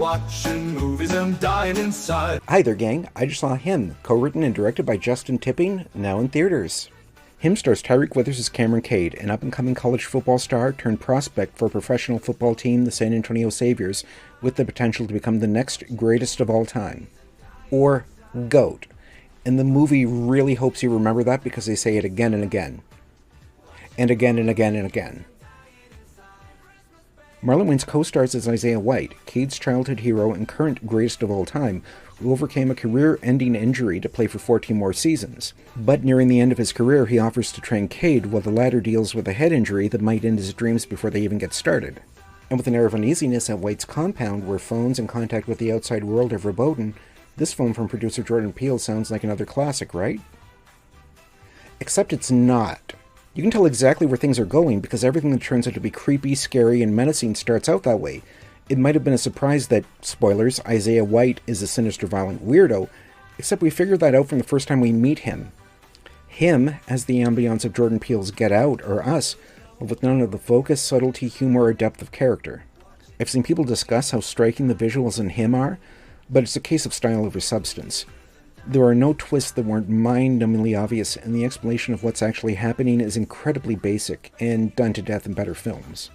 watching movies and dying inside. Hi there, gang. I just saw Him, co-written and directed by Justin Tipping, now in theaters. Him stars Tyreek Withers as Cameron Cade, an up-and-coming college football star turned prospect for a professional football team, the San Antonio Saviors, with the potential to become the next greatest of all time. Or GOAT. And the movie really hopes you remember that because they say it again and again. And again and again and again. Marlon Wayans co-stars as Isaiah White, Cade's childhood hero and current greatest of all time, who overcame a career-ending injury to play for 14 more seasons. But nearing the end of his career, he offers to train Cade while the latter deals with a head injury that might end his dreams before they even get started. And with an air of uneasiness at White's compound, where phones and contact with the outside world are verboten, this film from producer Jordan Peele sounds like another classic, right? Except it's not. You can tell exactly where things are going because everything that turns out to be creepy, scary, and menacing starts out that way. It might have been a surprise that, spoilers, Isaiah White is a sinister, violent weirdo, except we figure that out from the first time we meet him. Him has the ambience of Jordan Peele's Get Out, or Us, but with none of the focus, subtlety, humor, or depth of character. I've seen people discuss how striking the visuals in Him are, but it's a case of style over substance. There are no twists that weren't mind-numbingly obvious, and the explanation of what's actually happening is incredibly basic, and done to death in better films.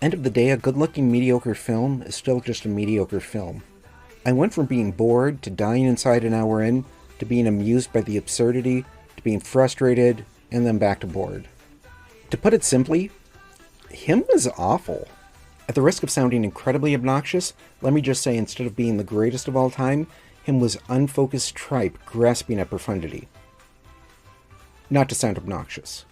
End of the day, a good-looking mediocre film is still just a mediocre film. I went from being bored, to dying inside an hour in, to being amused by the absurdity, to being frustrated, and then back to bored. To put it simply, Him was awful. At the risk of sounding incredibly obnoxious, let me just say instead of being the greatest of all time, Him was unfocused tripe grasping at profundity. Not to sound obnoxious.